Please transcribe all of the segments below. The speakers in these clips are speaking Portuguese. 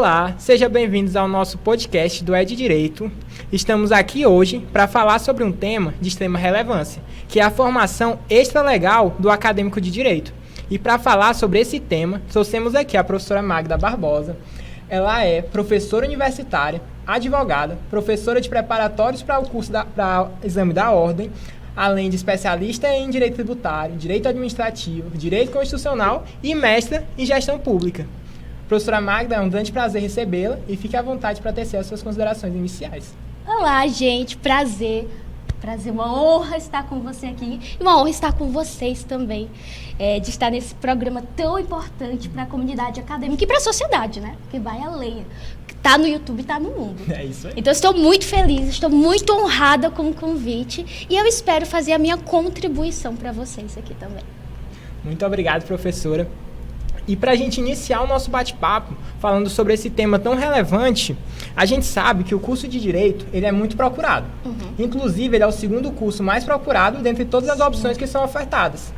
Olá, sejam bem-vindos ao nosso podcast do Ed Direito. Estamos aqui hoje para falar sobre um tema de extrema relevância, que é a formação extralegal do acadêmico de Direito. E para falar sobre esse tema, trouxemos aqui a professora Magda Barbosa. Ela é professora universitária, advogada, professora de preparatórios para o curso para exame da ordem, além de especialista em Direito Tributário, Direito Administrativo, Direito Constitucional e mestra em Gestão Pública. Professora Magda, é um grande prazer recebê-la e fique à vontade para tecer as suas considerações iniciais. Olá, gente, prazer, uma honra estar com você aqui e uma honra estar com vocês também, de estar nesse programa tão importante para a comunidade acadêmica e para a sociedade, né? Que vai além, que está no YouTube e está no mundo. É isso aí. Então, estou muito feliz, estou muito honrada com o convite e eu espero fazer a minha contribuição para vocês aqui também. Muito obrigado, professora. E para a gente iniciar o nosso bate-papo, falando sobre esse tema tão relevante, a gente sabe que o curso de Direito ele é muito procurado. Inclusive, ele é o segundo curso mais procurado dentre todas as opções que são ofertadas.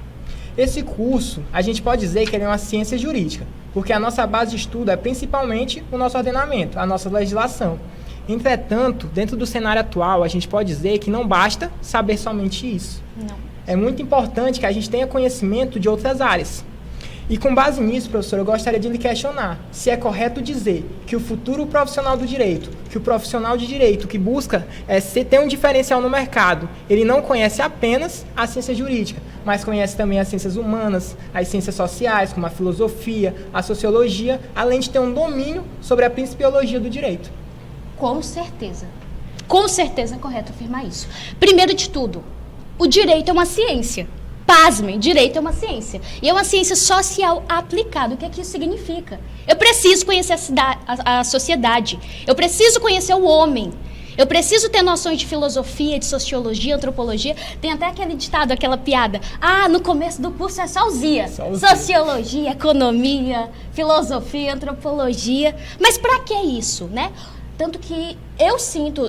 Esse curso, a gente pode dizer que ele é uma ciência jurídica, porque a nossa base de estudo é principalmente o nosso ordenamento, a nossa legislação. Entretanto, dentro do cenário atual, a gente pode dizer que não basta saber somente isso. Não. É muito importante que a gente tenha conhecimento de outras áreas. E com base nisso, professor, eu gostaria de lhe questionar se é correto dizer que o futuro profissional do direito, que o profissional de direito que busca ter um diferencial no mercado, ele não conhece apenas a ciência jurídica, mas conhece também as ciências humanas, as ciências sociais, como a filosofia, a sociologia, além de ter um domínio sobre a principiologia do direito. Com certeza é correto afirmar isso. Primeiro de tudo, o direito é uma ciência. Pasmem, direito é uma ciência. E é uma ciência social aplicada. O que é que isso significa? Eu preciso conhecer a sociedade. Eu preciso conhecer o homem. Eu preciso ter noções de filosofia, de sociologia, antropologia. Tem até aquele ditado, aquela piada. No começo do curso é só os IA. Sociologia, economia, filosofia, antropologia. Mas para que isso, né? Tanto que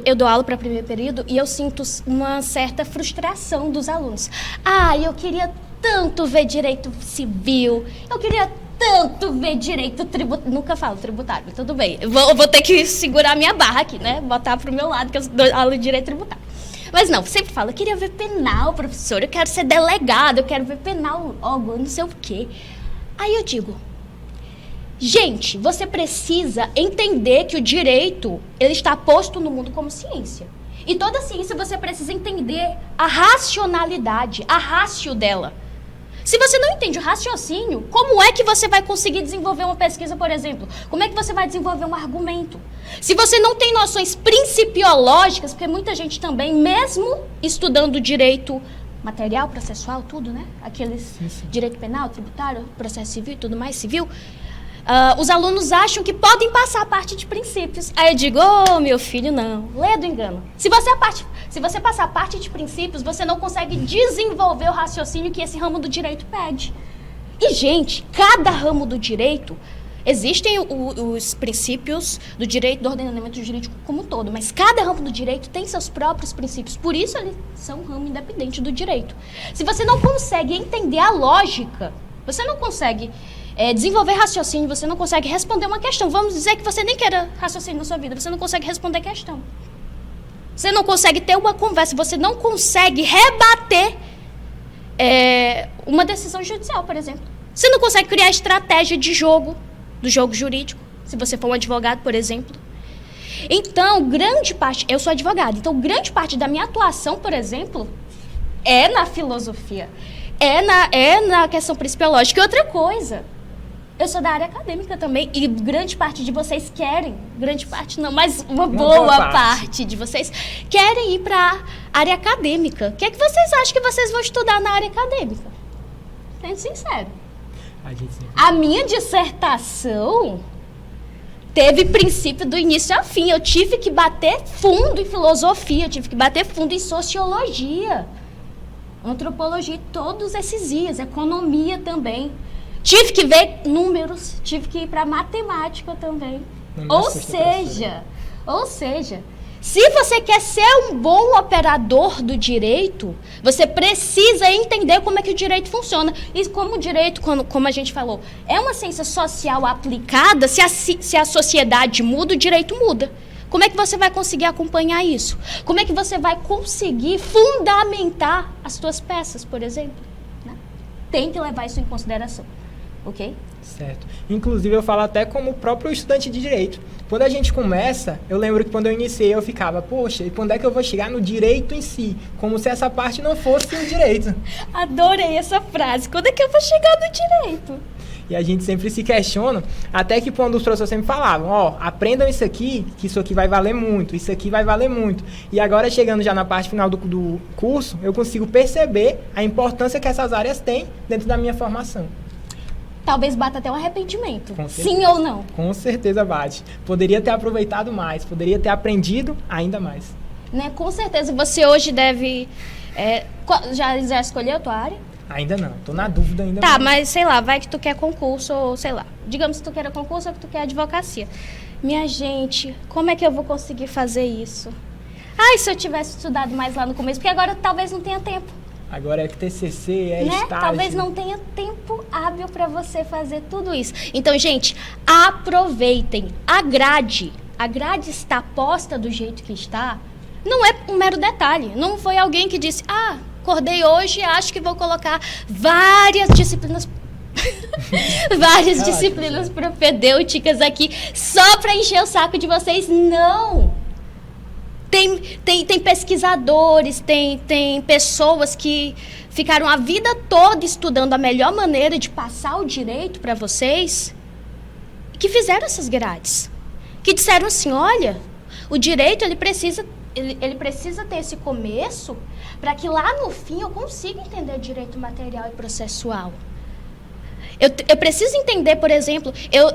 eu dou aula para primeiro período e eu sinto uma certa frustração dos alunos. Eu queria tanto ver direito civil, eu queria tanto ver direito tributário. Nunca falo tributário, tudo bem. Eu vou ter que segurar minha barra aqui, né? Botar pro meu lado, que eu dou aula de direito tributário. Mas não, sempre falo, eu queria ver penal, professor, eu quero ser delegado, eu quero ver penal, não sei o quê. Aí eu digo... Gente, você precisa entender que o direito, ele está posto no mundo como ciência. E toda ciência você precisa entender a racionalidade, a ratio dela. Se você não entende o raciocínio, como é que você vai conseguir desenvolver uma pesquisa, por exemplo? Como é que você vai desenvolver um argumento? Se você não tem noções principiológicas, porque muita gente também, mesmo estudando direito material, processual, tudo, né? Aqueles direito penal, tributário, processo civil e tudo mais, civil... os alunos acham que podem passar a parte de princípios. Aí eu digo, meu filho, não. Lê do engano. Se você passar a parte de princípios, você não consegue desenvolver o raciocínio que esse ramo do direito pede. E, gente, cada ramo do direito, existem os princípios do direito, do ordenamento jurídico como um todo, mas cada ramo do direito tem seus próprios princípios. Por isso, eles são um ramo independente do direito. Se você não consegue entender a lógica, você não consegue... desenvolver raciocínio, você não consegue responder uma questão. Vamos dizer que você nem queira raciocínio na sua vida, você não consegue responder questão. Você não consegue ter uma conversa, você não consegue rebater uma decisão judicial, por exemplo. Você não consegue criar estratégia de jogo, do jogo jurídico, se você for um advogado, por exemplo. Então, eu sou advogada, então grande parte da minha atuação, por exemplo, é na filosofia, é na questão principiológica. E outra coisa, eu sou da área acadêmica também, e grande parte de vocês querem, grande parte não, mas uma boa parte de vocês querem ir para a área acadêmica. O que é que vocês acham que vocês vão estudar na área acadêmica? Sendo sincero. A minha dissertação teve princípio do início ao fim. Eu tive que bater fundo em filosofia, eu tive que bater fundo em sociologia, antropologia, todos esses dias, economia também. Tive que ver números, tive que ir para matemática também. Ou seja, Se você quer ser um bom operador do direito, você precisa entender como é que o direito funciona. E como o direito, como a gente falou, é uma ciência social aplicada, se a sociedade muda, o direito muda. Como é que você vai conseguir acompanhar isso? Como é que você vai conseguir fundamentar as suas peças, por exemplo? Né? Tem que levar isso em consideração, ok? Certo. Inclusive, eu falo até como próprio estudante de direito. Quando a gente começa, eu lembro que quando eu iniciei, eu ficava, poxa, e quando é que eu vou chegar no direito em si? Como se essa parte não fosse o direito. Adorei essa frase. Quando é que eu vou chegar no direito? E a gente sempre se questiona, até que quando os professores sempre falavam, ó, aprendam isso aqui, que isso aqui vai valer muito, isso aqui vai valer muito. E agora, chegando já na parte final do curso, eu consigo perceber a importância que essas áreas têm dentro da minha formação. Talvez bata até um arrependimento. Sim ou não? Com certeza bate. Poderia ter aproveitado mais, poderia ter aprendido ainda mais. Né? Com certeza você hoje deve... já escolheu a tua área? Ainda não, tô na dúvida ainda. Tá, mas sei lá, vai que tu quer concurso, ou sei lá. Digamos que tu queira concurso ou que tu quer advocacia. Minha gente, como é que eu vou conseguir fazer isso? Ai, se eu tivesse estudado mais lá no começo, porque agora talvez não tenha tempo. Agora é que TCC, é né? estágio. Talvez não tenha tempo hábil para você fazer tudo isso. Então, gente, aproveitem. A grade está posta do jeito que está. Não é um mero detalhe. Não foi alguém que disse, acordei hoje e acho que vou colocar várias disciplinas várias disciplinas propedêuticas aqui só para encher o saco de vocês. Não! Tem pesquisadores, tem pessoas que ficaram a vida toda estudando a melhor maneira de passar o direito para vocês, que fizeram essas grades, que disseram assim, olha, o direito ele precisa ter esse começo para que lá no fim eu consiga entender direito material e processual. Eu preciso entender, por exemplo, eu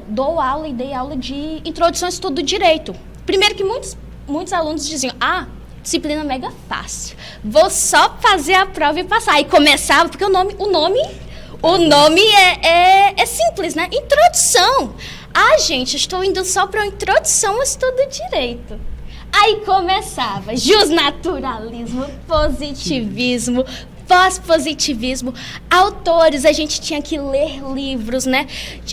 dou aula e dei aula de introdução ao estudo do direito. Primeiro que muitos alunos diziam, disciplina mega fácil, vou só fazer a prova e passar. Aí começava, porque o nome é simples, né? Introdução. Gente, estou indo só para uma introdução ao estudo do direito. Aí começava justnaturalismo, positivismo, pós-positivismo, autores, a gente tinha que ler livros, né?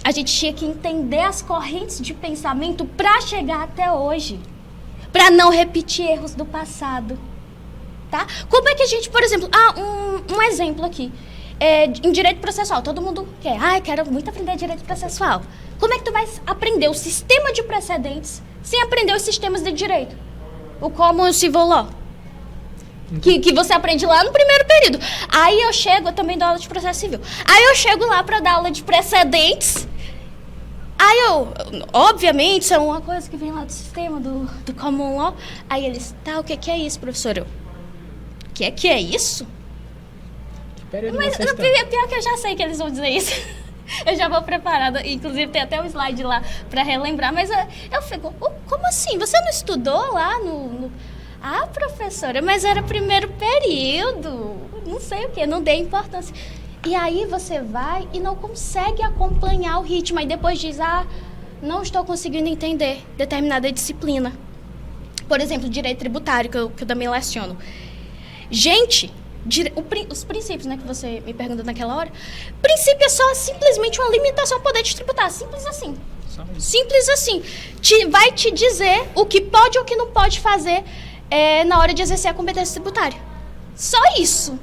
A gente tinha que entender as correntes de pensamento para chegar até hoje, para não repetir erros do passado, tá? Como é que a gente, por exemplo, um exemplo aqui, em direito processual, todo mundo quer, quero muito aprender direito processual. Como é que tu vai aprender o sistema de precedentes sem aprender os sistemas de direito? O common civil law. Que você aprende lá no primeiro período. Aí eu também dou aula de processo civil. Aí eu chego lá para dar aula de precedentes. Obviamente, isso é uma coisa que vem lá do sistema, do common law. Aí eles, o que é isso, professor? O que é isso? Mas pior que eu já sei que eles vão dizer isso. Eu já vou preparada, inclusive tem até um slide lá para relembrar. Mas eu fico, como assim? Você não estudou lá no... professora, mas era primeiro período, não sei o que, não dei importância. E aí você vai e não consegue acompanhar o ritmo, aí depois diz, não estou conseguindo entender determinada disciplina. Por exemplo, direito tributário, que eu também leciono. Gente, os princípios, né, que você me perguntou naquela hora, princípio é só simplesmente uma limitação ao poder de tributar, simples assim. Simples assim. Vai te dizer o que pode ou o que não pode fazer na hora de exercer a competência tributária. Só isso.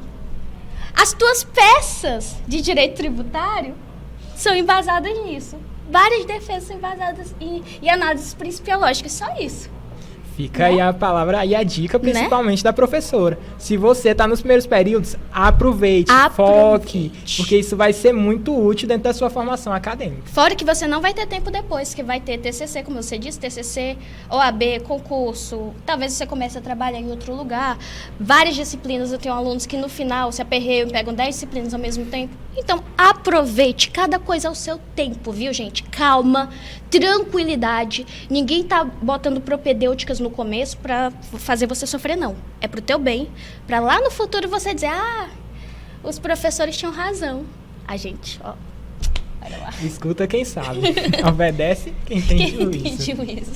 As tuas peças de direito tributário são embasadas nisso. Várias defesas são embasadas em análises principiológicas. Só isso. Fica aí a palavra e a dica, principalmente da professora. Se você está nos primeiros períodos, aproveite, foque, porque isso vai ser muito útil dentro da sua formação acadêmica. Fora que você não vai ter tempo depois, que vai ter TCC, como você disse, TCC, OAB, concurso, talvez você comece a trabalhar em outro lugar. Várias disciplinas, eu tenho alunos que no final se aperreiam e pegam 10 disciplinas ao mesmo tempo. Então, aproveite cada coisa ao seu tempo, viu, gente? Calma, tranquilidade. Ninguém tá botando propedêuticas no começo para fazer você sofrer, não. É pro teu bem, para lá no futuro você dizer, os professores tinham razão. A gente, Bora lá. Escuta quem sabe. Obedece quem tem Quem juízo. tem juízo.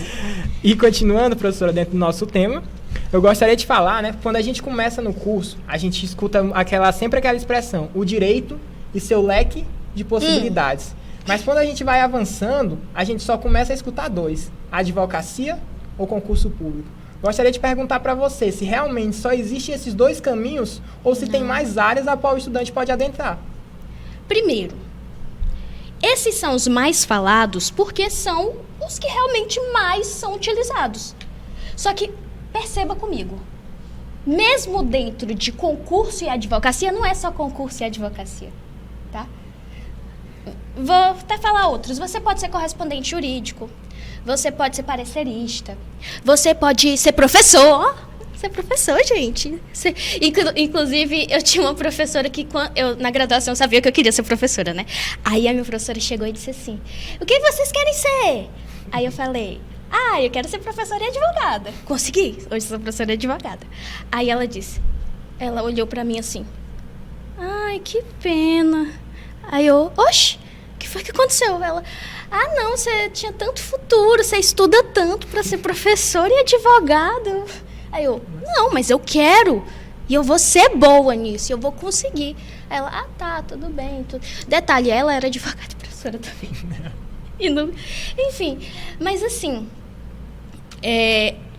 E continuando, professora, dentro do nosso tema, eu gostaria de falar, né? Quando a gente começa no curso, a gente escuta sempre aquela expressão, o direito e seu leque de possibilidades. Mas quando a gente vai avançando, a gente só começa a escutar dois, a advocacia ou concurso público. Gostaria de perguntar para você se realmente só existem esses dois caminhos ou se tem mais áreas a qual o estudante pode adentrar. Primeiro, esses são os mais falados porque são os que realmente mais são utilizados. Só que, perceba comigo, mesmo dentro de concurso e advocacia, não é só concurso e advocacia, tá? Vou até falar outros. Você pode ser correspondente jurídico, você pode ser parecerista, você pode ser professor. Ser professor, gente. Inclusive, eu tinha uma professora que, eu na graduação, sabia que eu queria ser professora, né? Aí a minha professora chegou e disse assim, o que vocês querem ser? Aí eu falei, eu quero ser professora e advogada. Consegui, hoje sou professora e advogada. Aí ela olhou pra mim assim, ai, que pena. Aí eu, oxe, o que foi que aconteceu? Ela, não, você tinha tanto futuro, você estuda tanto pra ser professora e advogada. Aí eu, não, mas eu quero. E eu vou ser boa nisso, eu vou conseguir. Aí ela, tá, tudo bem. Detalhe, ela era advogada e professora também. Enfim, mas assim,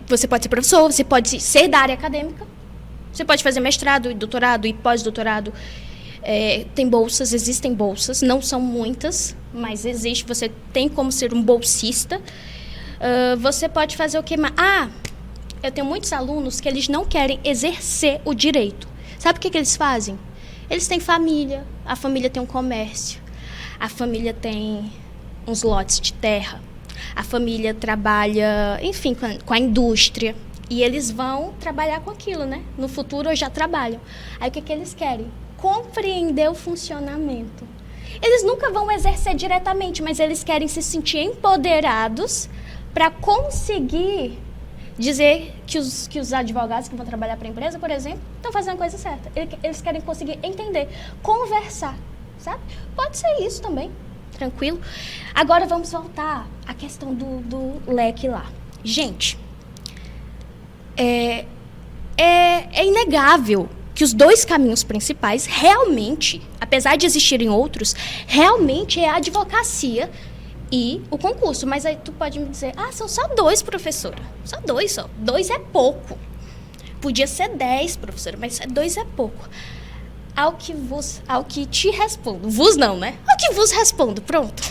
você pode ser professor, você pode ser da área acadêmica, você pode fazer mestrado, doutorado e pós-doutorado. Existem bolsas, não são muitas, mas existe, você tem como ser um bolsista. Você pode fazer o quê? Eu tenho muitos alunos que eles não querem exercer o direito. Sabe o que eles fazem? Eles têm família, a família tem um comércio, a família tem uns lotes de terra, a família trabalha, enfim, com a indústria. E eles vão trabalhar com aquilo, né? No futuro já trabalham. Aí o que eles querem? Compreender o funcionamento. Eles nunca vão exercer diretamente, mas eles querem se sentir empoderados para conseguir dizer que os advogados que vão trabalhar para a empresa, por exemplo, estão fazendo a coisa certa. Eles querem conseguir entender, conversar, sabe? Pode ser isso também, tranquilo. Agora vamos voltar à questão do leque lá. Gente, é inegável que os dois caminhos principais realmente, apesar de existirem outros, realmente é a advocacia e o concurso. Mas aí tu pode me dizer, são só 2, professora. Só 2 só. 2 é pouco. Podia ser 10, professora, mas 2 é pouco. Ao que te respondo. Vos não, né? Ao que vos respondo, pronto.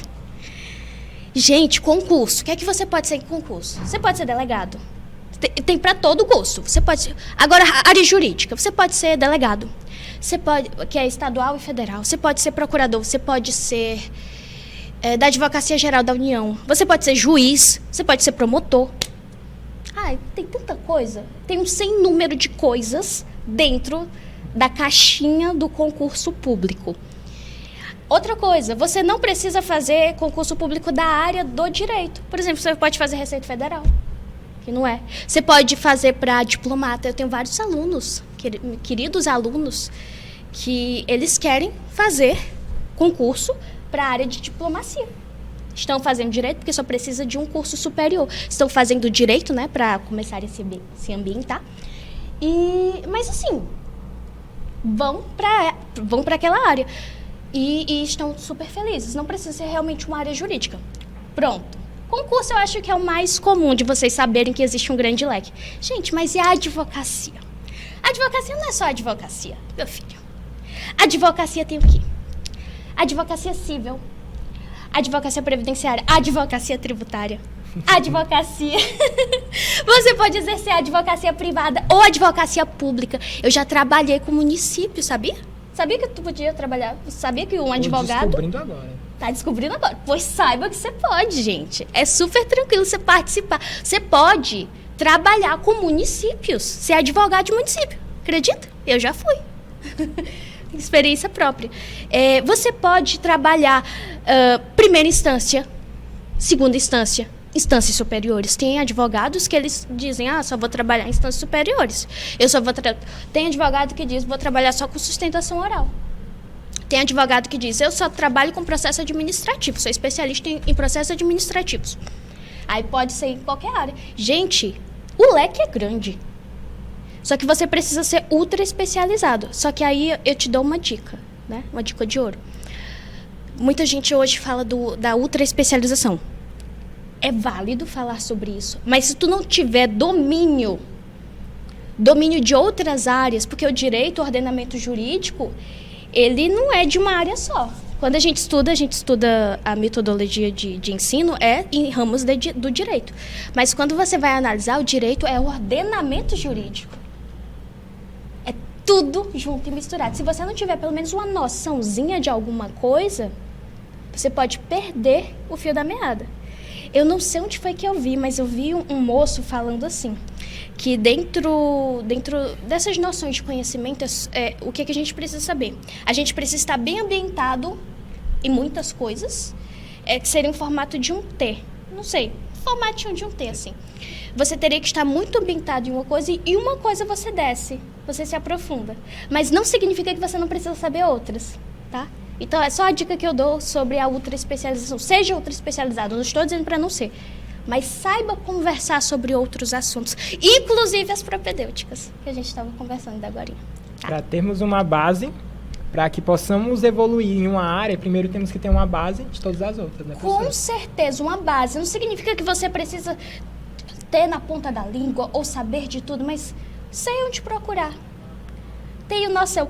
Gente, concurso. O que é que você pode ser em concurso? Você pode ser delegado. Tem para todo gosto. Você pode ser... Agora, área jurídica. Você pode ser delegado. Você pode... Que é estadual e federal. Você pode ser procurador. Você pode ser... da Advocacia Geral da União. Você pode ser juiz, você pode ser promotor. Tem tanta coisa. Tem um sem número de coisas dentro da caixinha do concurso público. Outra coisa, você não precisa fazer concurso público da área do direito. Por exemplo, você pode fazer Receita Federal, que não é. Você pode fazer para diplomata. Eu tenho vários alunos, queridos alunos, que eles querem fazer concurso para a área de diplomacia. Estão fazendo direito porque só precisa de um curso superior. Estão fazendo direito, né, para começar a se ambientar. Mas assim, vão para aquela área e estão super felizes. Não precisa ser realmente uma área jurídica. Pronto. Concurso eu acho que é o mais comum de vocês saberem que existe um grande leque. Gente, mas e a advocacia? A advocacia não é só advocacia, meu filho. A advocacia tem o quê? Advocacia civil, advocacia previdenciária, advocacia tributária, advocacia... Você pode exercer advocacia privada ou advocacia pública. Eu já trabalhei com município, sabia? Sabia que tu podia trabalhar? Sabia que um advogado... Descobrindo agora. Tá descobrindo agora. Pois saiba que você pode, gente. É super tranquilo você participar. Você pode trabalhar com municípios, ser advogado de município. Acredita? Eu já fui. Experiência própria. Você pode trabalhar primeira instância, segunda instância, instâncias superiores. Tem advogados que eles dizem, só vou trabalhar em instâncias superiores. Tem advogado que diz, vou trabalhar só com sustentação oral. Tem advogado que diz, eu só trabalho com processo administrativo, sou especialista em processos administrativos. Aí pode ser em qualquer área. Gente, o leque é grande. Só que você precisa ser ultra especializado. Só que aí eu te dou uma dica, né? Uma dica de ouro. Muita gente hoje fala da ultra especialização. É válido falar sobre isso. Mas se tu não tiver domínio de outras áreas, porque o direito, o ordenamento jurídico, ele não é de uma área só. Quando a gente estuda a metodologia de ensino, é em ramos do direito. Mas quando você vai analisar, o direito é o ordenamento jurídico. É tudo junto e misturado. Se você não tiver pelo menos uma noçãozinha de alguma coisa, você pode perder o fio da meada. Eu não sei onde foi que eu vi, mas eu vi um moço falando assim, que dentro dessas noções de conhecimento, o que a gente precisa saber? A gente precisa estar bem ambientado em muitas coisas, que seria um formato de um T. Não sei, formatinho de um T, assim. Você teria que estar muito ambientado em uma coisa e uma coisa você desce, você se aprofunda. Mas não significa que você não precisa saber outras, tá? Então, é só a dica que eu dou sobre a ultra especialização. Seja ultra especializado, não estou dizendo para não ser. Mas saiba conversar sobre outros assuntos, inclusive as propedêuticas, que a gente estava conversando ainda agora. Tá? Para termos uma base, para que possamos evoluir em uma área, primeiro temos que ter uma base de todas as outras, né, professora? Com certeza, uma base. Não significa que você precisa ter na ponta da língua ou saber de tudo, mas sei onde procurar. Tenho noção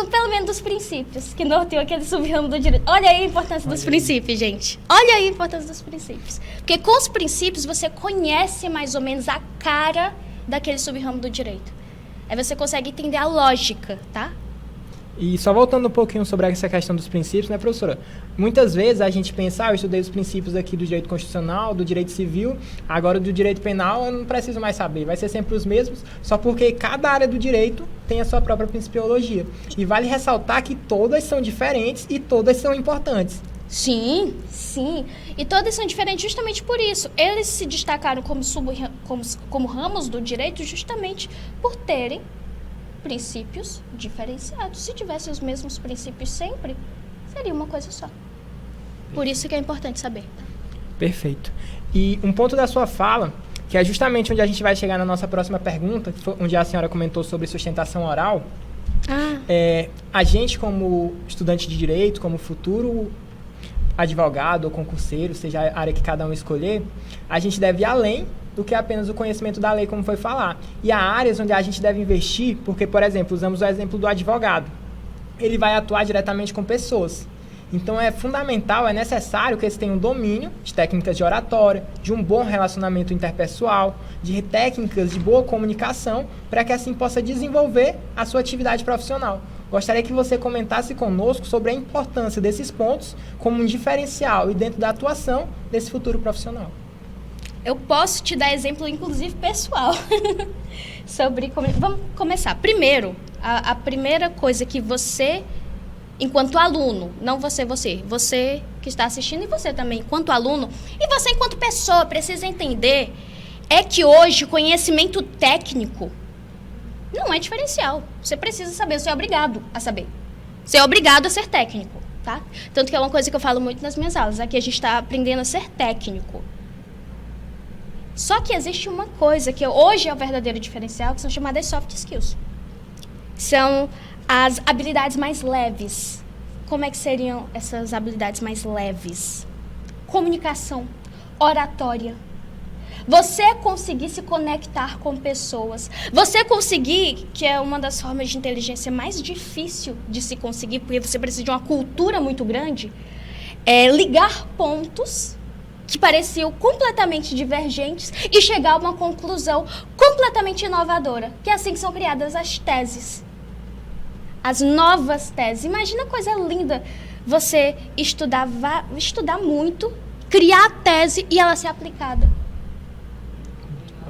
pelo menos dos princípios, que norteiam aquele sub-ramo do direito. Olha aí a importância dos princípios, gente. Olha aí a importância dos princípios. Porque com os princípios você conhece mais ou menos a cara daquele sub-ramo do direito. Aí você consegue entender a lógica, tá? E só voltando um pouquinho sobre essa questão dos princípios, né, professora? Muitas vezes a gente pensa, eu estudei os princípios aqui do direito constitucional, do direito civil, agora do direito penal eu não preciso mais saber. Vai ser sempre os mesmos, só porque cada área do direito tem a sua própria principiologia. E vale ressaltar que todas são diferentes e todas são importantes. Sim. E todas são diferentes justamente por isso. Eles se destacaram como ramos do direito justamente por terem princípios diferenciados. Se tivessem os mesmos princípios sempre, seria uma coisa só. Por isso que é importante saber. Perfeito. E um ponto da sua fala, que é justamente onde a gente vai chegar na nossa próxima pergunta, onde a senhora comentou sobre sustentação oral. A gente, como estudante de direito, como futuro advogado ou concurseiro, seja a área que cada um escolher, a gente deve ir além do que apenas o conhecimento da lei, como foi falar. E há áreas onde a gente deve investir, porque, por exemplo, usamos o exemplo do advogado. Ele vai atuar diretamente com pessoas. Então, é fundamental, é necessário que eles tenham domínio de técnicas de oratória, de um bom relacionamento interpessoal, de técnicas de boa comunicação, para que assim possa desenvolver a sua atividade profissional. Gostaria que você comentasse conosco sobre a importância desses pontos como um diferencial e dentro da atuação desse futuro profissional. Eu posso te dar exemplo, inclusive, pessoal. Vamos começar. Primeiro, a primeira coisa que você, enquanto aluno, não você que está assistindo e você também, enquanto aluno, e você enquanto pessoa, precisa entender, é que hoje o conhecimento técnico não é diferencial. Você precisa saber, você é obrigado a saber. Você é obrigado a ser técnico, tá? Tanto que é uma coisa que eu falo muito nas minhas aulas, aqui a gente está aprendendo a ser técnico. Só que existe uma coisa que hoje é o verdadeiro diferencial, que são chamadas soft skills. São as habilidades mais leves. Como é que seriam essas habilidades mais leves? Comunicação, oratória. Você conseguir se conectar com pessoas. Você conseguir, que é uma das formas de inteligência mais difícil de se conseguir, porque você precisa de uma cultura muito grande, ligar pontos que pareciam completamente divergentes e chegar a uma conclusão completamente inovadora, que é assim que são criadas as teses. As novas teses. Imagina a coisa linda você estudar muito, criar a tese e ela ser aplicada.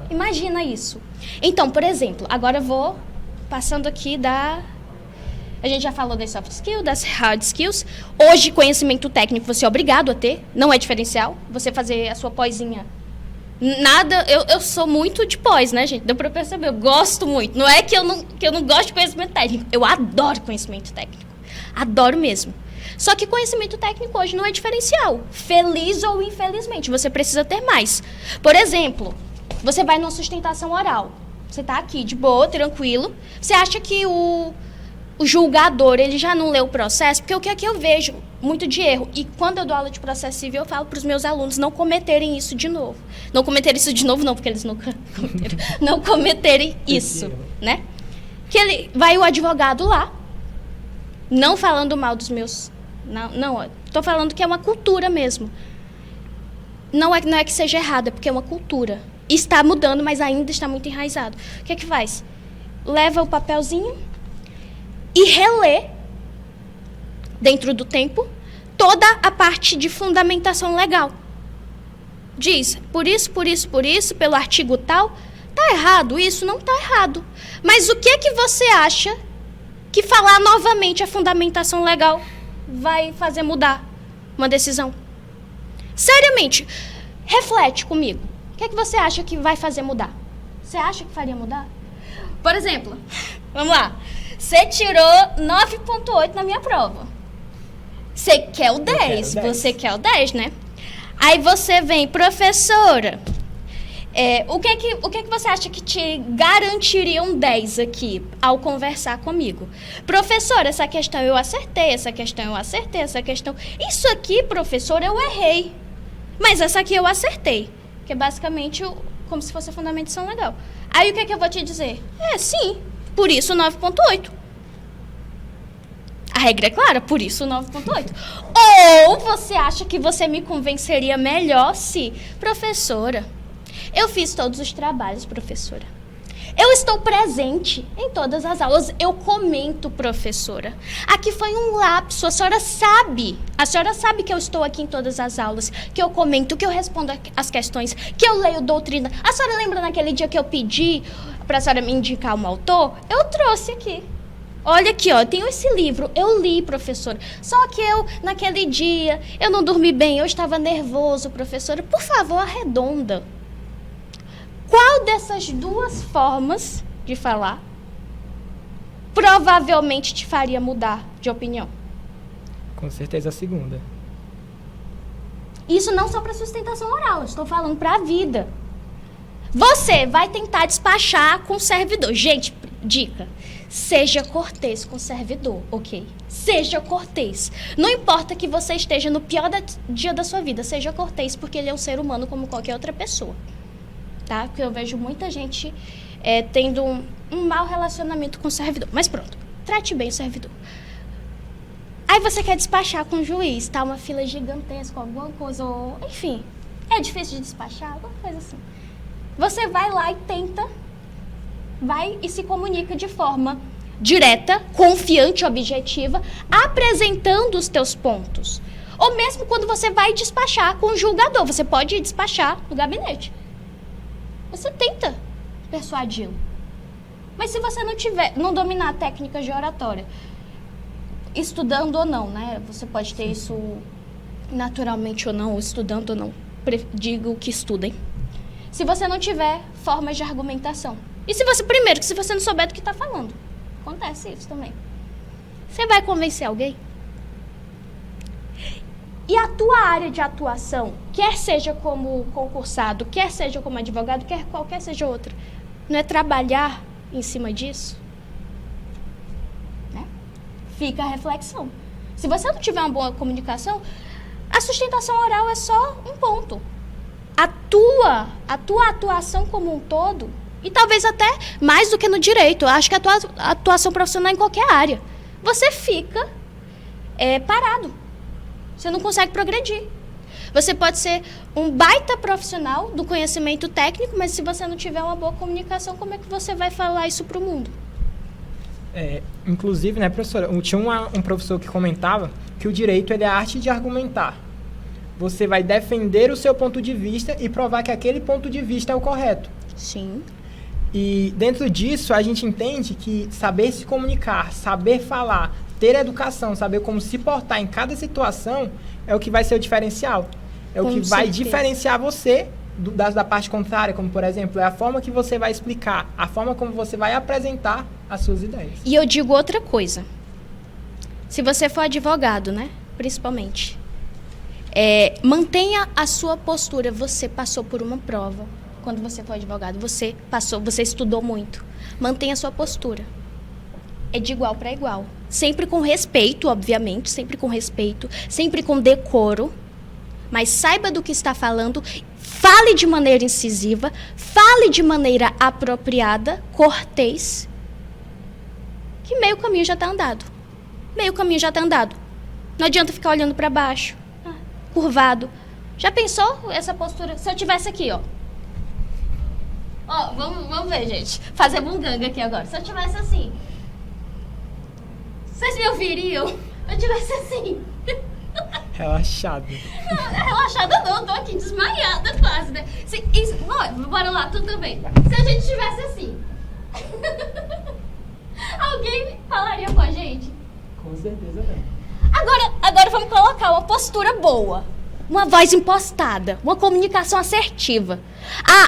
Imagina isso. Então, por exemplo, agora eu vou passando aqui a gente já falou das soft skills, das hard skills. Hoje, conhecimento técnico você é obrigado a ter, não é diferencial. Você fazer a sua pós-inha. Nada, eu sou muito de pós, né, gente? Deu pra perceber, eu gosto muito. Não é que eu não gosto de conhecimento técnico, eu adoro conhecimento técnico. Adoro mesmo. Só que conhecimento técnico hoje não é diferencial. Feliz ou infelizmente, você precisa ter mais. Por exemplo, você vai numa sustentação oral. Você está aqui de boa, tranquilo. Você acha que o julgador, ele já não leu o processo? Porque o que é que eu vejo muito de erro? E quando eu dou aula de processo civil, eu falo para os meus alunos não cometerem isso de novo. Não cometerem isso de novo, não, porque eles nunca cometeram. Não cometerem isso, né? Que vai o advogado lá, não falando mal dos meus... Não, estou falando que é uma cultura mesmo. Não é que seja errado, é porque é uma cultura. Está mudando, mas ainda está muito enraizado. O que é que faz? Leva o papelzinho e relê, dentro do tempo, toda a parte de fundamentação legal. Diz, por isso, pelo artigo tal, está errado, isso não está errado. Mas o que é que você acha que falar novamente a fundamentação legal vai fazer mudar uma decisão? Seriamente, reflete comigo. O que é que você acha que vai fazer mudar? Você acha que faria mudar? Por exemplo, vamos lá. Você tirou 9,8 na minha prova. Você quer o 10, você quer o 10, né? Aí você vem, professora, o que é que você acha que te garantiria um 10 aqui ao conversar comigo? Professora, essa questão eu acertei, essa questão eu acertei, essa questão... Isso aqui, professora, eu errei. Mas essa aqui eu acertei. Que é basicamente como se fosse a fundamentação legal. Aí o que é que eu vou te dizer? Sim, por isso 9,8. A regra é clara, por isso 9,8. Ou você acha que você me convenceria melhor se... Professora, eu fiz todos os trabalhos, professora. Eu estou presente em todas as aulas. Eu comento, professora. Aqui foi um lapso. A senhora sabe que eu estou aqui em todas as aulas, que eu comento, que eu respondo as questões, que eu leio doutrina. A senhora lembra naquele dia que eu pedi para a senhora me indicar um autor? Eu trouxe aqui. Olha aqui, ó, eu tenho esse livro, eu li, professora. Só que naquele dia, eu não dormi bem, eu estava nervoso, professora. Por favor, arredonda. Qual dessas duas formas de falar provavelmente te faria mudar de opinião? Com certeza a segunda. Isso não só para sustentação oral, eu estou falando para a vida. Você vai tentar despachar com o servidor. Gente, dica, seja cortês com o servidor, ok? Seja cortês. Não importa que você esteja no pior dia da sua vida, seja cortês, porque ele é um ser humano como qualquer outra pessoa. Tá? Porque eu vejo muita gente tendo um mau relacionamento com o servidor. Mas pronto, trate bem o servidor. Aí você quer despachar com o juiz, tá? Uma fila gigantesca, alguma coisa, ou... Enfim, é difícil de despachar, alguma coisa assim. Você vai lá e tenta, vai e se comunica de forma direta, confiante, objetiva, apresentando os teus pontos. Ou mesmo quando você vai despachar com o julgador, você pode despachar no gabinete. Você tenta persuadi-lo. Mas se você não dominar técnicas de oratória, estudando ou não, né? Você pode ter isso naturalmente ou não, estudando ou não. Digo que estudem. Se você não tiver formas de argumentação. E se você não souber do que está falando. Acontece isso também. Você vai convencer alguém? E a tua área de atuação, quer seja como concursado, quer seja como advogado, quer qualquer seja outra, não é trabalhar em cima disso? Né? Fica a reflexão. Se você não tiver uma boa comunicação, a sustentação oral é só um ponto. A tua atuação como um todo, e talvez até mais do que no direito, eu acho que a tua atuação profissional em qualquer área, você fica parado. Você não consegue progredir. Você pode ser um baita profissional do conhecimento técnico, mas se você não tiver uma boa comunicação, como é que você vai falar isso para o mundo? Inclusive, né, professora, tinha um professor que comentava que o direito é a arte de argumentar. Você vai defender o seu ponto de vista e provar que aquele ponto de vista é o correto. Sim. E dentro disso, a gente entende que saber se comunicar, saber falar, ter educação, saber como se portar em cada situação é o que vai ser o diferencial. É o que vai diferenciar você da parte contrária, como, por exemplo, é a forma que você vai explicar, a forma como você vai apresentar as suas ideias. E eu digo outra coisa. Se você for advogado, né? Principalmente. Mantenha a sua postura. Você passou por uma prova. Quando você for advogado, você estudou muito. Mantenha a sua postura. É de igual para igual. Sempre com respeito, obviamente. Sempre com respeito. Sempre com decoro. Mas saiba do que está falando. Fale de maneira incisiva. Fale de maneira apropriada, cortês. Que meio caminho já está andado. Meio caminho já está andado. Não adianta ficar olhando para baixo. Curvado. Já pensou essa postura? Se eu tivesse aqui, ó. Ó, vamos ver, gente. Fazer bunganga aqui agora. Se eu tivesse assim. Vocês me ouviriam? Se eu tivesse assim. Relaxado. Não, relaxada não, eu tô aqui desmaiada quase, né? Bora lá, tu também. Se a gente tivesse assim. Alguém falaria com a gente? Com certeza não. Agora vamos colocar uma postura boa. Uma voz impostada. Uma comunicação assertiva.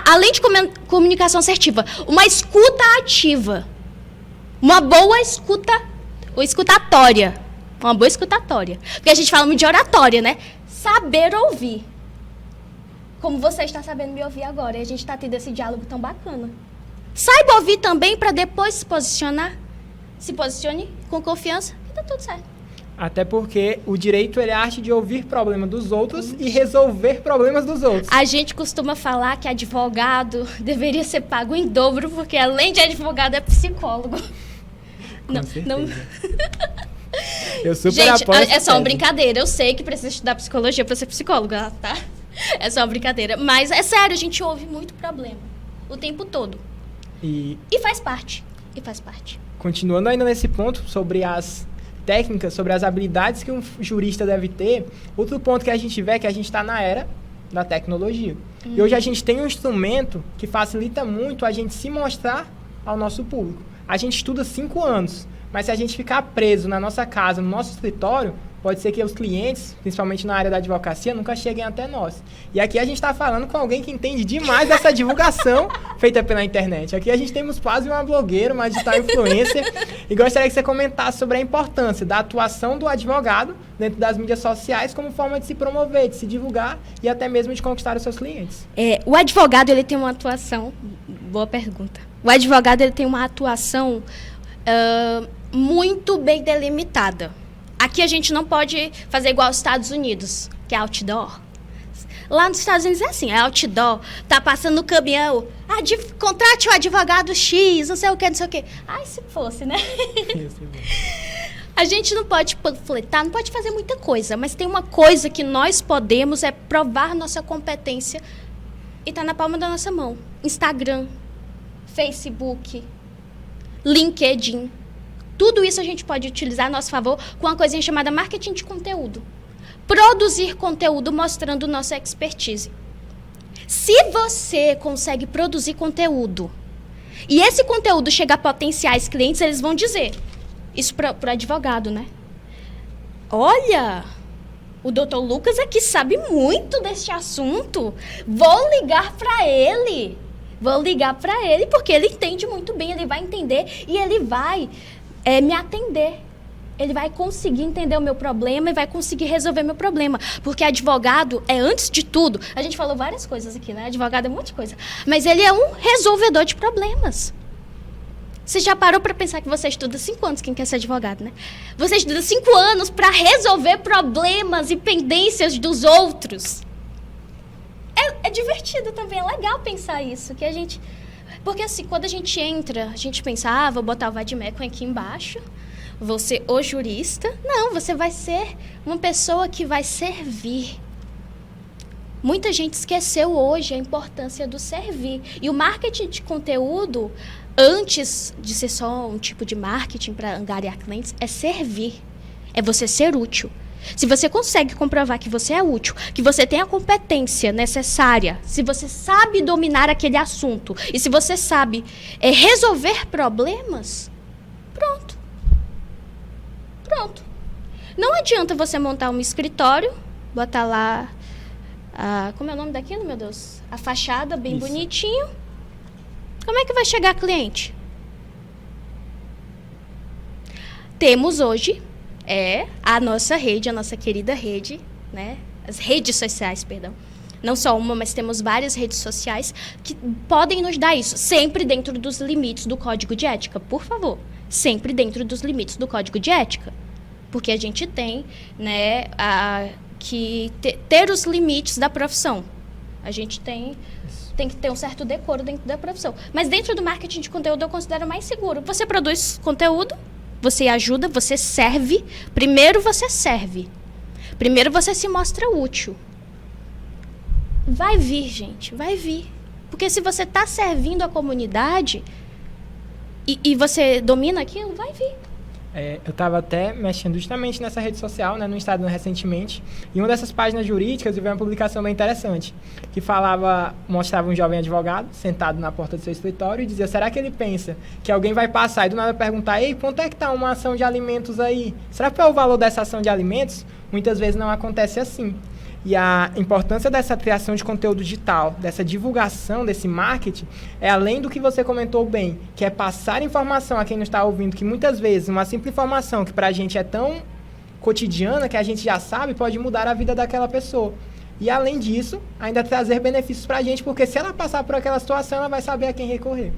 Além de comunicação assertiva, uma escuta ativa. Uma boa escutatória. Uma boa escutatória. Porque a gente fala muito de oratória, né? Saber ouvir. Como você está sabendo me ouvir agora. E a gente está tendo esse diálogo tão bacana. Saiba ouvir também para depois se posicionar. Se posicione com confiança e tá tudo certo. Até porque o direito é a arte de ouvir problemas dos outros e resolver problemas dos outros. A gente costuma falar que advogado deveria ser pago em dobro, porque além de advogado é psicólogo. Com certeza. Eu super apoio. Gente, é só uma brincadeira. Eu sei que precisa estudar psicologia para ser psicóloga, tá? É só uma brincadeira. Mas é sério, a gente ouve muito problema. O tempo todo. E faz parte. Continuando ainda nesse ponto, sobre as técnicas, sobre as habilidades que um jurista deve ter, outro ponto que a gente vê é que a gente está na era da tecnologia. E hoje a gente tem um instrumento que facilita muito a gente se mostrar ao nosso público. A gente estuda 5 anos, mas se a gente ficar preso na nossa casa, no nosso escritório, pode ser que os clientes, principalmente na área da advocacia, nunca cheguem até nós. E aqui a gente está falando com alguém que entende demais dessa divulgação feita pela internet. Aqui a gente temos quase uma blogueira, uma digital influencer, e gostaria que você comentasse sobre a importância da atuação do advogado dentro das mídias sociais como forma de se promover, de se divulgar e até mesmo de conquistar os seus clientes. O advogado, ele tem uma atuação... Boa pergunta. O advogado, ele tem uma atuação muito bem delimitada. Aqui a gente não pode fazer igual aos Estados Unidos, que é outdoor. Lá nos Estados Unidos é assim, é outdoor. Tá passando no caminhão, contrate o advogado X, não sei o que. Ai, se fosse, né? A gente não pode panfletar, não pode fazer muita coisa, mas tem uma coisa que nós podemos, é provar nossa competência e tá na palma da nossa mão. Instagram, Facebook, LinkedIn. Tudo isso a gente pode utilizar a nosso favor com uma coisinha chamada marketing de conteúdo. Produzir conteúdo mostrando nossa expertise. Se você consegue produzir conteúdo e esse conteúdo chegar a potenciais clientes, eles vão dizer, isso para o advogado, né? Olha, o Dr. Lucas aqui sabe muito deste assunto. Vou ligar para ele. Porque ele entende muito bem, ele vai entender e ele vai... me atender. Ele vai conseguir entender o meu problema e vai conseguir resolver meu problema. Porque advogado é, antes de tudo... A gente falou várias coisas aqui, né? Advogado é um monte de coisa. Mas ele é um resolvedor de problemas. Você já parou para pensar que você estuda 5 anos, quem quer ser advogado, né? Você estuda 5 anos para resolver problemas e pendências dos outros. É divertido também, é legal pensar isso. Que a gente... Porque assim, quando a gente entra, a gente pensa, vou botar o vadimécum aqui embaixo, vou ser o jurista. Não, você vai ser uma pessoa que vai servir. Muita gente esqueceu hoje a importância do servir. E o marketing de conteúdo, antes de ser só um tipo de marketing para angariar clientes, é servir. É você ser útil. Se você consegue comprovar que você é útil, que você tem a competência necessária, se você sabe dominar aquele assunto e se você sabe resolver problemas, pronto. Não adianta você montar um escritório, botar lá, como é o nome daquilo, meu Deus? A fachada bem bonitinho. Como é que vai chegar cliente? Temos hoje... é a nossa rede, a nossa querida rede, né? As redes sociais, perdão. Não só uma, mas temos várias redes sociais que podem nos dar isso, sempre dentro dos limites do código de ética, por favor. Sempre dentro dos limites do código de ética. Porque a gente tem, né, que ter os limites da profissão. A gente tem que ter um certo decoro dentro da profissão. Mas dentro do marketing de conteúdo eu considero mais seguro. Você produz conteúdo, você ajuda, você serve. Primeiro você serve. Primeiro você se mostra útil. Vai vir, gente, vai vir. Porque se você está servindo a comunidade e você domina aquilo, vai vir. Eu estava até mexendo justamente nessa rede social, né, no Instagram recentemente, e uma dessas páginas jurídicas eu vi uma publicação bem interessante, que mostrava um jovem advogado sentado na porta do seu escritório e dizia, será que ele pensa que alguém vai passar e do nada perguntar, ei, quanto é que está uma ação de alimentos aí? Será que é o valor dessa ação de alimentos? Muitas vezes não acontece assim. E a importância dessa criação de conteúdo digital, dessa divulgação, desse marketing, é além do que você comentou bem, que é passar informação a quem não está ouvindo, que muitas vezes uma simples informação que para a gente é tão cotidiana, que a gente já sabe, pode mudar a vida daquela pessoa. E além disso, ainda trazer benefícios para a gente, porque se ela passar por aquela situação, ela vai saber a quem recorrer.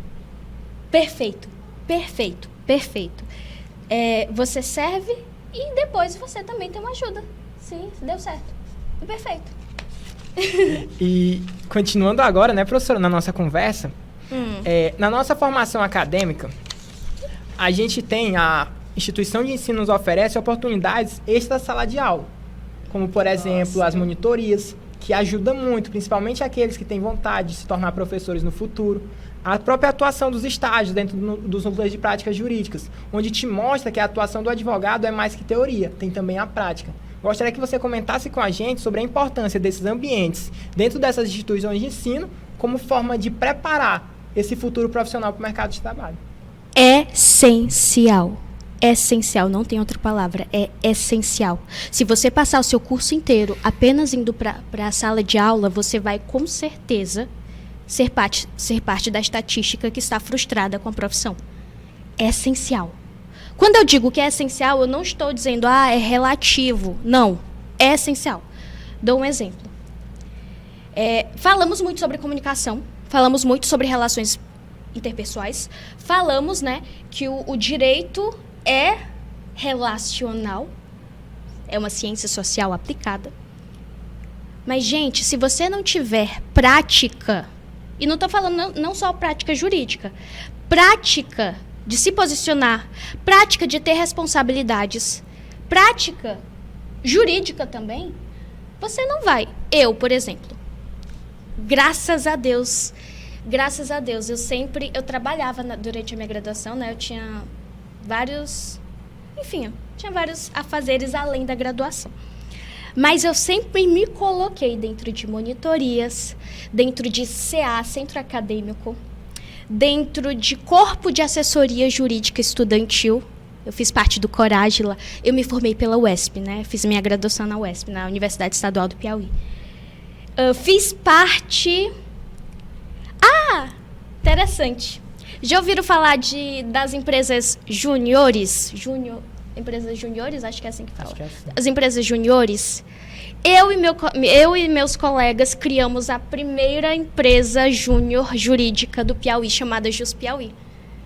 Perfeito, perfeito, perfeito. Você serve e depois você também tem uma ajuda. Sim, deu certo. Perfeito. E continuando agora, né, professora, na nossa conversa, na nossa formação acadêmica, a gente tem, a instituição de ensino nos oferece oportunidades extra-sala de aula, como, por exemplo, as monitorias, que ajudam muito, principalmente aqueles que têm vontade de se tornar professores no futuro, a própria atuação dos estágios dentro dos núcleos de práticas jurídicas, onde te mostra que a atuação do advogado é mais que teoria, tem também a prática. Gostaria que você comentasse com a gente sobre a importância desses ambientes dentro dessas instituições de ensino como forma de preparar esse futuro profissional para o mercado de trabalho. Essencial. Essencial, não tem outra palavra, é essencial. Se você passar o seu curso inteiro apenas indo para a sala de aula, você vai com certeza ser parte da estatística que está frustrada com a profissão. É essencial. Quando eu digo que é essencial, eu não estou dizendo, é relativo. Não, é essencial. Dou um exemplo. Falamos muito sobre comunicação, falamos muito sobre relações interpessoais, falamos, né, que o direito é relacional, é uma ciência social aplicada. Mas, gente, se você não tiver prática, e não estou falando não só prática jurídica, prática de se posicionar, prática de ter responsabilidades, prática jurídica também, você não vai. Eu, por exemplo, graças a Deus, eu trabalhava durante a minha graduação, né? Eu tinha vários afazeres além da graduação. Mas eu sempre me coloquei dentro de monitorias, dentro de CA, centro acadêmico, dentro de corpo de assessoria jurídica estudantil. Eu fiz parte do Coragem lá. Eu me formei pela UESP, né? Fiz minha graduação na UESP, na Universidade Estadual do Piauí. Fiz parte... interessante. Já ouviram falar das empresas juniores? Empresas juniores, acho que é assim que fala. Acho que é assim. As empresas juniores. Eu e meus colegas criamos a primeira empresa júnior jurídica do Piauí, chamada Jus Piauí.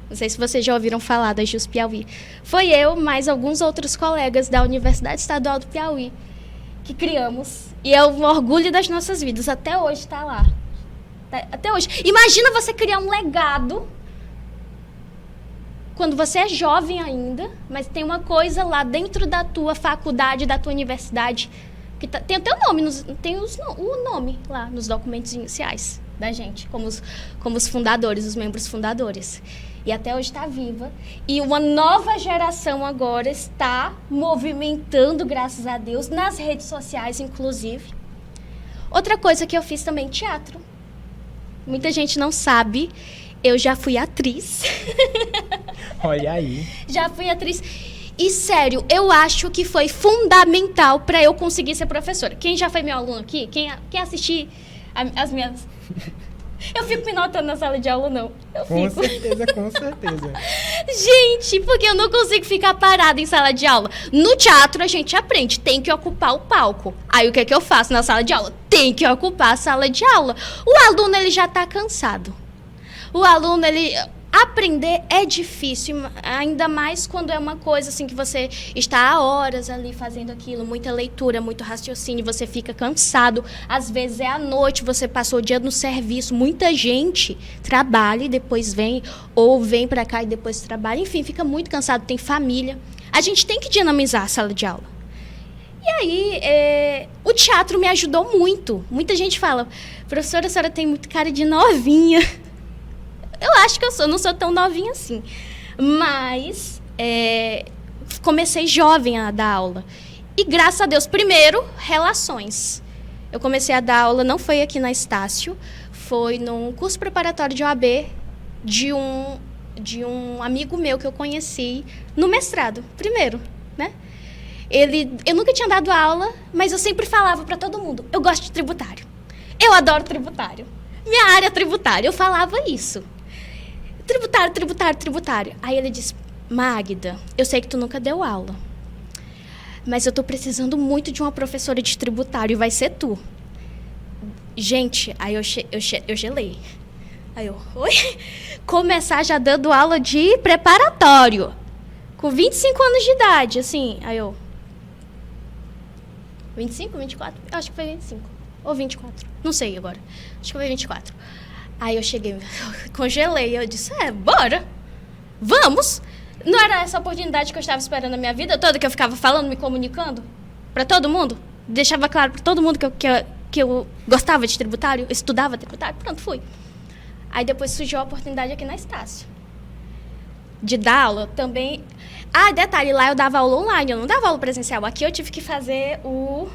Não sei se vocês já ouviram falar da Jus Piauí. Foi eu, mais alguns outros colegas da Universidade Estadual do Piauí, que criamos. E é um orgulho das nossas vidas. Até hoje está lá. Até hoje. Imagina você criar um legado quando você é jovem ainda, mas tem uma coisa lá dentro da tua faculdade, da tua universidade, que tem até o nome, o nome lá nos documentos iniciais da gente, como os fundadores, os membros fundadores. E até hoje está viva. E uma nova geração agora está movimentando, graças a Deus, nas redes sociais, inclusive. Outra coisa que eu fiz também, teatro. Muita gente não sabe, eu já fui atriz. Olha aí. Já fui atriz. E, sério, eu acho que foi fundamental para eu conseguir ser professora. Quem já foi meu aluno aqui? Quem assistiu as minhas... Eu fico me notando na sala de aula, não. Com certeza, com certeza. Gente, porque eu não consigo ficar parada em sala de aula. No teatro a gente aprende, tem que ocupar o palco. Aí o que é que eu faço na sala de aula? Tem que ocupar a sala de aula. O aluno, ele já está cansado. O aluno, ele... Aprender é difícil, ainda mais quando é uma coisa assim que você está há horas ali fazendo aquilo, muita leitura, muito raciocínio, você fica cansado. Às vezes é à noite, você passou o dia no serviço. Muita gente trabalha e depois vem, ou vem para cá e depois trabalha. Enfim, fica muito cansado, tem família. A gente tem que dinamizar a sala de aula. E aí, o teatro me ajudou muito. Muita gente fala, professora, a senhora tem muito cara de novinha. Eu acho que eu não sou tão novinha assim. Mas comecei jovem a dar aula. E graças a Deus, primeiro, relações. Eu comecei a dar aula, não foi aqui na Estácio, foi num curso preparatório de OAB de um amigo meu que eu conheci no mestrado, primeiro, né? Eu nunca tinha dado aula, mas eu sempre falava para todo mundo, eu gosto de tributário. Eu adoro tributário. Minha área é tributária, eu falava isso. Tributário, tributário, tributário. Aí ele disse, Magda, eu sei que tu nunca deu aula, mas eu tô precisando muito de uma professora de tributário e vai ser tu. Gente, aí eu gelei. Aí eu, oi? Começar já dando aula de preparatório, com 25 anos de idade, assim. Aí eu, 25, 24? Eu acho que foi 25, ou 24, não sei agora. Acho que foi 24. Aí eu cheguei, congelei, eu disse, bora, vamos. Não era essa oportunidade que eu estava esperando a minha vida toda, que eu ficava falando, me comunicando para todo mundo? Deixava claro para todo mundo que eu gostava de tributário, estudava tributário, pronto, fui. Aí depois surgiu a oportunidade aqui na Estácio, de dar aula também. Ah, detalhe, lá eu dava aula online, eu não dava aula presencial. Aqui eu tive que fazer o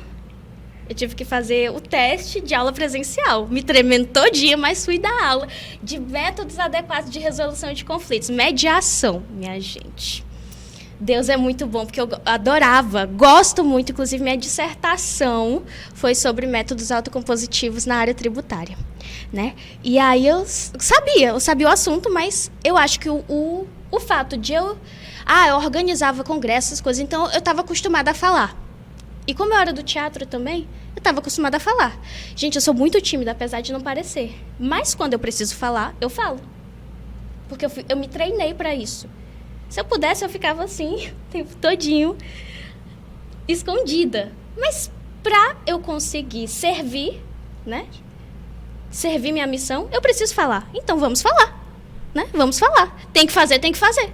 teste de aula presencial. Me tremendo todinha, mas fui dar aula de métodos adequados de resolução de conflitos. Mediação, minha gente. Deus é muito bom, porque eu adorava, gosto muito, inclusive minha dissertação foi sobre métodos autocompositivos na área tributária, né? E aí eu sabia o assunto, mas eu acho que o fato de eu organizava congressos, coisas, então eu estava acostumada a falar. E como eu era do teatro também, eu estava acostumada a falar. Gente, eu sou muito tímida, apesar de não parecer. Mas quando eu preciso falar, eu falo. Porque eu me treinei para isso. Se eu pudesse, eu ficava assim, o tempo todinho, escondida. Mas para eu conseguir servir, né? Servir minha missão, eu preciso falar. Então vamos falar, né? Vamos falar. Tem que fazer, tem que fazer.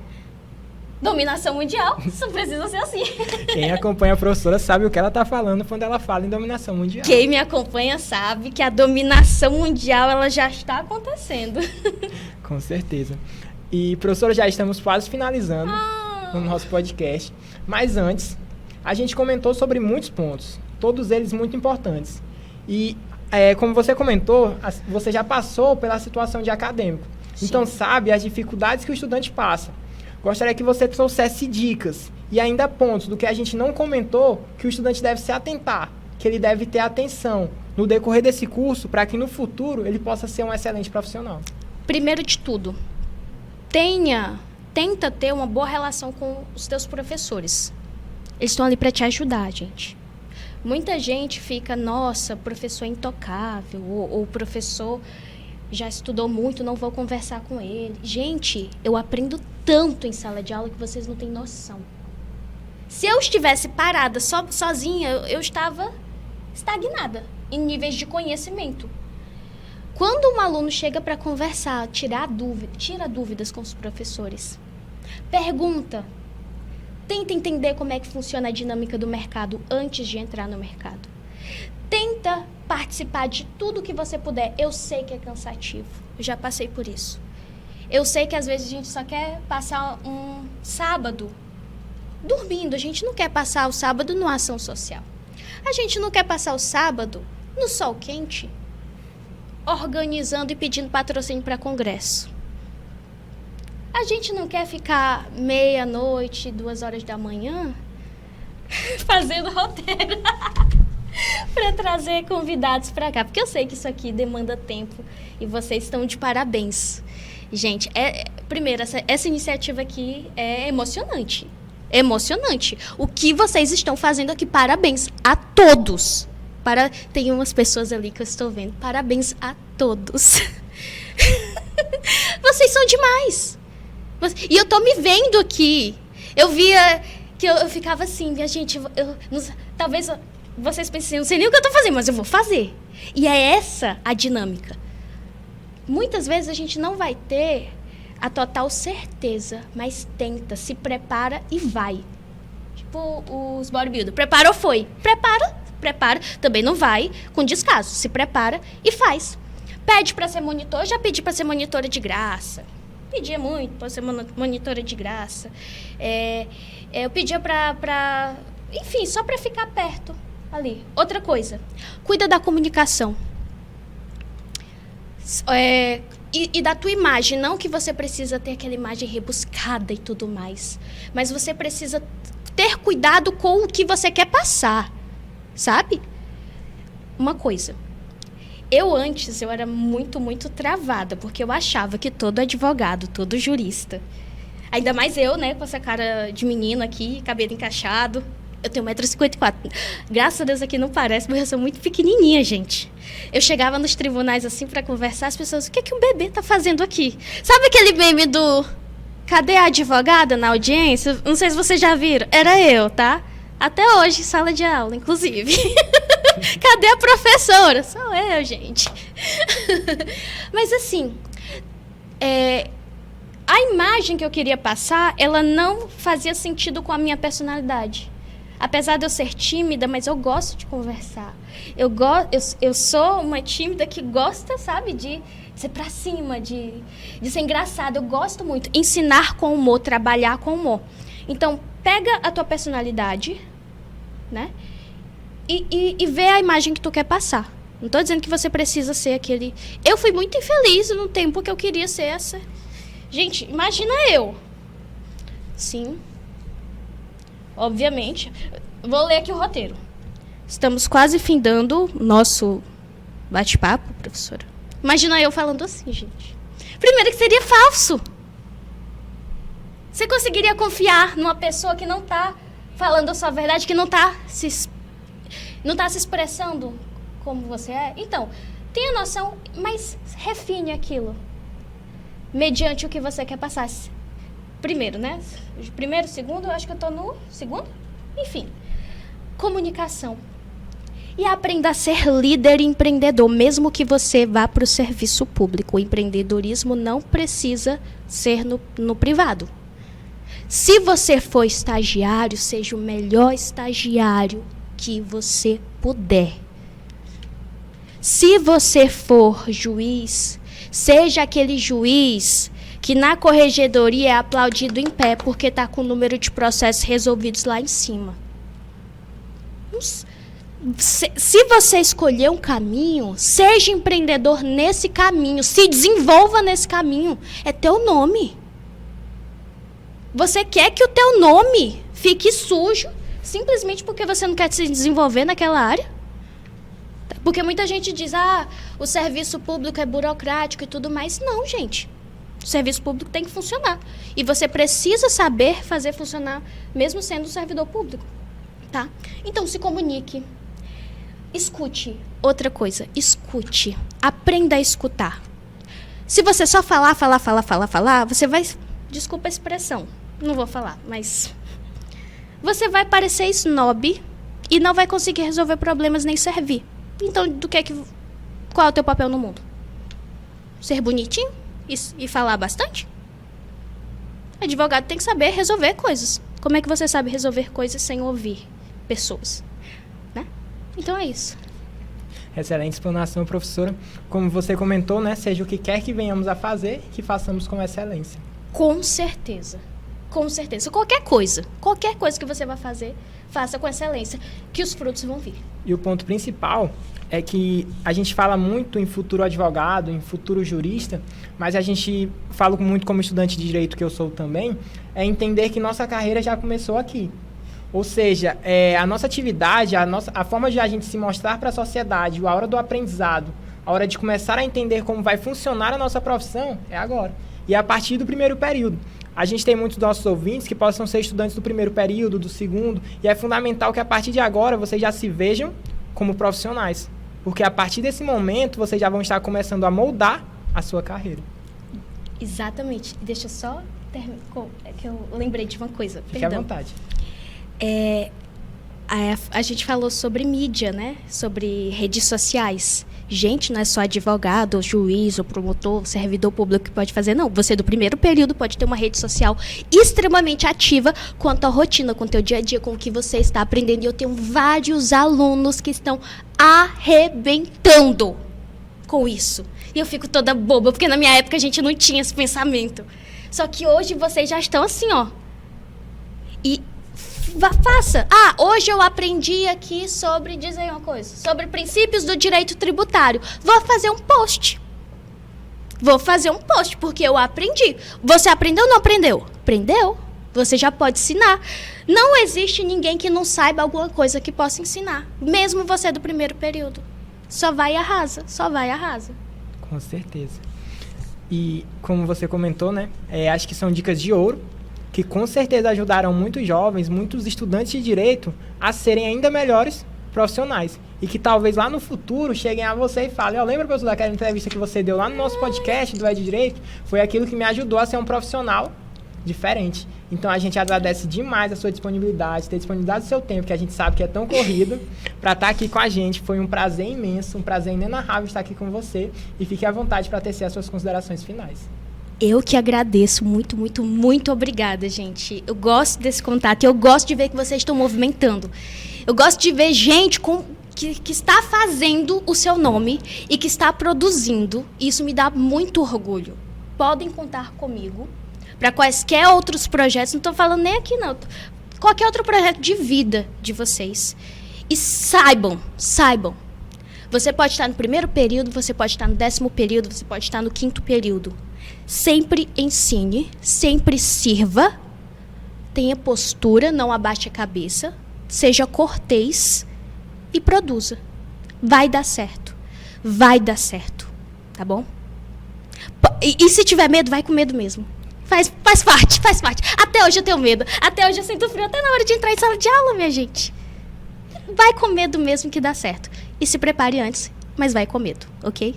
Dominação mundial, isso precisa ser assim. Quem acompanha a professora sabe o que ela está falando quando ela fala em dominação mundial. Quem me acompanha sabe que a dominação mundial ela já está acontecendo. Com certeza. E, professora, já estamos quase finalizando o nosso podcast. Mas antes, a gente comentou sobre muitos pontos, todos eles muito importantes. E, como você comentou, você já passou pela situação de acadêmico. Sim. Então, sabe as dificuldades que o estudante passa. Gostaria que você trouxesse dicas e ainda pontos do que a gente não comentou que o estudante deve se atentar, que ele deve ter atenção no decorrer desse curso para que no futuro ele possa ser um excelente profissional. Primeiro de tudo, tenta ter uma boa relação com os teus professores. Eles estão ali para te ajudar, gente. Muita gente fica, nossa, professor é intocável, ou professor já estudou muito, não vou conversar com ele. Gente, eu aprendo tanto em sala de aula que vocês não têm noção. Se eu estivesse parada sozinha, eu estava estagnada em níveis de conhecimento. Quando um aluno chega para conversar, tira dúvidas com os professores. Pergunta. Tenta entender como é que funciona a dinâmica do mercado antes de entrar no mercado. Tenta participar de tudo que você puder. Eu sei que é cansativo. Eu já passei por isso. Eu sei que às vezes a gente só quer passar um sábado dormindo. A gente não quer passar o sábado numa ação social. A gente não quer passar o sábado no sol quente, organizando e pedindo patrocínio para congresso. A gente não quer ficar meia-noite, 2 horas da manhã, fazendo roteiro. para trazer convidados para cá, porque eu sei que isso aqui demanda tempo e vocês estão de parabéns. Gente, primeiro, essa iniciativa aqui é emocionante. Emocionante. O que vocês estão fazendo aqui, parabéns a todos. Tem umas pessoas ali que eu estou vendo. Parabéns a todos. Vocês são demais. E eu tô me vendo aqui. Eu via que eu ficava assim, minha gente, talvez vocês pensem, não sei nem o que eu tô fazendo, mas eu vou fazer. E é essa a dinâmica. Muitas vezes a gente não vai ter a total certeza, mas tenta, se prepara e vai. Tipo os bodybuilders. Preparou, foi. Prepara, também não vai com descaso. Se prepara e faz. Pede para ser monitor, já pedi para ser monitora de graça. Pedia muito para ser monitora de graça. Eu pedia para... Enfim, só para ficar perto ali. Outra coisa, cuida da comunicação. E da tua imagem. Não que você precisa ter aquela imagem rebuscada e tudo mais. Mas você precisa ter cuidado com o que você quer passar. Sabe? Uma coisa. Antes, eu era muito, muito travada, porque eu achava que todo advogado, todo jurista, ainda mais eu, né, com essa cara de menino aqui, cabelo encaixado, eu tenho 1,54 m. Graças a Deus aqui não parece, porque eu sou muito pequenininha, gente. Eu chegava nos tribunais assim para conversar, as pessoas, o que um bebê tá fazendo aqui? Sabe aquele meme do cadê a advogada na audiência? Não sei se vocês já viram. Era eu, tá? Até hoje, sala de aula, inclusive. Cadê a professora? Sou eu, gente. Mas assim, a imagem que eu queria passar, ela não fazia sentido com a minha personalidade. Apesar de eu ser tímida, mas eu gosto de conversar. Eu sou uma tímida que gosta, sabe, de ser pra cima, de ser engraçada. Eu gosto muito. Ensinar com humor, trabalhar com humor. Então, pega a tua personalidade, né? E vê a imagem que tu quer passar. Não estou dizendo que você precisa ser aquele... Eu fui muito infeliz no tempo que eu queria ser essa... Gente, imagina eu. Sim. Obviamente. Vou ler aqui o roteiro. Estamos quase findando nosso bate-papo, professora. Imagina eu falando assim, gente. Primeiro que seria falso. Você conseguiria confiar numa pessoa que não está falando a sua verdade, que não está se expressando como você é? Então, tenha noção, mas refine aquilo. Mediante o que você quer passar. Primeiro, né? Primeiro, segundo, eu acho que eu estou no segundo. Enfim, comunicação. E aprenda a ser líder e empreendedor, mesmo que você vá para o serviço público. O empreendedorismo não precisa ser no privado. Se você for estagiário, seja o melhor estagiário que você puder. Se você for juiz, seja aquele juiz que na corregedoria é aplaudido em pé porque está com o número de processos resolvidos lá em cima. Se você escolher um caminho, seja empreendedor nesse caminho, se desenvolva nesse caminho. É teu nome. Você quer que o teu nome fique sujo simplesmente porque você não quer se desenvolver naquela área? Porque muita gente diz, o serviço público é burocrático e tudo mais. Não, gente. O serviço público tem que funcionar. E você precisa saber fazer funcionar, mesmo sendo um servidor público. Tá? Então, se comunique. Escute. Outra coisa, escute. Aprenda a escutar. Se você só falar, você vai... Desculpa a expressão. Não vou falar, mas... Você vai parecer snob e não vai conseguir resolver problemas nem servir. Então, qual é o teu papel no mundo? Ser bonitinho e falar bastante? Advogado tem que saber resolver coisas. Como é que você sabe resolver coisas sem ouvir pessoas? Né? Então é isso. Excelente explanação, professora. Como você comentou, né? Seja o que quer que venhamos a fazer, que façamos com excelência. Com certeza. Com certeza. Qualquer coisa que você vai fazer, faça com excelência, que os frutos vão vir. E o ponto principal é que a gente fala muito em futuro advogado, em futuro jurista, mas a gente fala muito como estudante de direito, que eu sou também, é entender que nossa carreira já começou aqui. Ou seja, a nossa atividade, a forma de a gente se mostrar para a sociedade, a hora do aprendizado, a hora de começar a entender como vai funcionar a nossa profissão, é agora. E a partir do primeiro período. A gente tem muitos nossos ouvintes que possam ser estudantes do primeiro período, do segundo, e é fundamental que a partir de agora vocês já se vejam como profissionais. Porque a partir desse momento vocês já vão estar começando a moldar a sua carreira. Exatamente. Deixa eu só terminar, que eu lembrei de uma coisa. Fique à vontade. A gente falou sobre mídia, né? Sobre redes sociais. Gente, não é só advogado, ou juiz, ou promotor, servidor público que pode fazer, não. Você do primeiro período pode ter uma rede social extremamente ativa quanto à rotina, com o teu dia a dia, com o que você está aprendendo. E eu tenho vários alunos que estão arrebentando com isso. E eu fico toda boba, porque na minha época a gente não tinha esse pensamento. Só que hoje vocês já estão assim, ó. E faça. Hoje eu aprendi aqui sobre, dizer uma coisa, sobre princípios do direito tributário. Vou fazer um post. Porque eu aprendi. Você aprendeu ou não aprendeu? Aprendeu. Você já pode ensinar. Não existe ninguém que não saiba alguma coisa que possa ensinar. Mesmo você do primeiro período. Só vai e arrasa. Com certeza. E como você comentou, né? Acho que são dicas de ouro, que com certeza ajudaram muitos jovens, muitos estudantes de direito a serem ainda melhores profissionais. E que talvez lá no futuro cheguem a você e falem, lembra, professor, daquela entrevista que você deu lá no nosso podcast do Ed Direito? Foi aquilo que me ajudou a ser um profissional diferente. Então a gente agradece demais a sua disponibilidade, ter disponibilizado o seu tempo, que a gente sabe que é tão corrido, para estar aqui com a gente. Foi um prazer imenso, um prazer inenarrável estar aqui com você. E fique à vontade para tecer as suas considerações finais. Eu que agradeço, muito, muito, muito obrigada, gente. Eu gosto desse contato e eu gosto de ver que vocês estão movimentando. Eu gosto de ver gente que está fazendo o seu nome e que está produzindo. Isso me dá muito orgulho. Podem contar comigo para quaisquer outros projetos. Não estou falando nem aqui, não. Qualquer outro projeto de vida de vocês. E saibam. Você pode estar no primeiro período, você pode estar no 10º período, você pode estar no 5º período. Sempre ensine, sempre sirva, tenha postura, não abaixe a cabeça, seja cortês e produza. Vai dar certo, tá bom? E se tiver medo, vai com medo mesmo. Faz parte. Até hoje eu tenho medo, até hoje eu sinto frio, até na hora de entrar em sala de aula, minha gente. Vai com medo mesmo que dá certo. E se prepare antes, mas vai com medo, ok?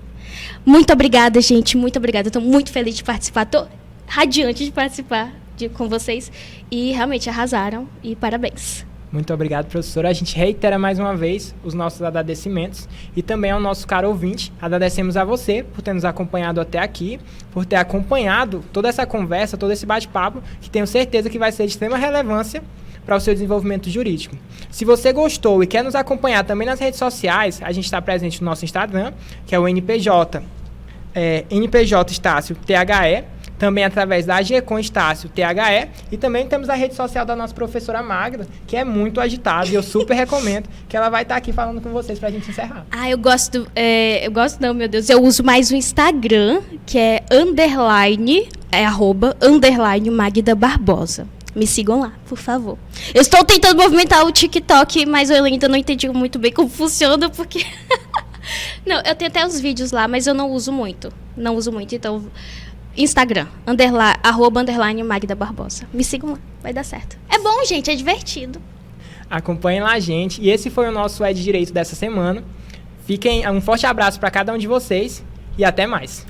Muito obrigada, gente. Muito obrigada. Estou muito feliz de participar. Estou radiante de participar com vocês. E realmente arrasaram. E parabéns. Muito obrigado, professora. A gente reitera mais uma vez os nossos agradecimentos. E também ao nosso caro ouvinte. Agradecemos a você por ter nos acompanhado até aqui. Por ter acompanhado toda essa conversa, todo esse bate-papo. Que tenho certeza que vai ser de extrema relevância para o seu desenvolvimento jurídico. Se você gostou e quer nos acompanhar também nas redes sociais, a gente está presente no nosso Instagram, que é o NPJ Estácio THE, também através da AGCOM Estácio THE, e também temos a rede social da nossa professora Magda, que é muito agitada, e eu super recomendo que ela vai estar aqui falando com vocês para a gente encerrar. Eu uso mais o Instagram, que é @ Magda Barbosa. Me sigam lá, por favor. Eu estou tentando movimentar o TikTok, mas eu ainda não entendi muito bem como funciona, porque... Não, eu tenho até os vídeos lá, mas eu não uso muito. Então, Instagram, @ Magda Barbosa. Me sigam lá, vai dar certo. É bom, gente, é divertido. Acompanhem lá a gente. E esse foi o nosso Ed Direito dessa semana. Um forte abraço para cada um de vocês e até mais.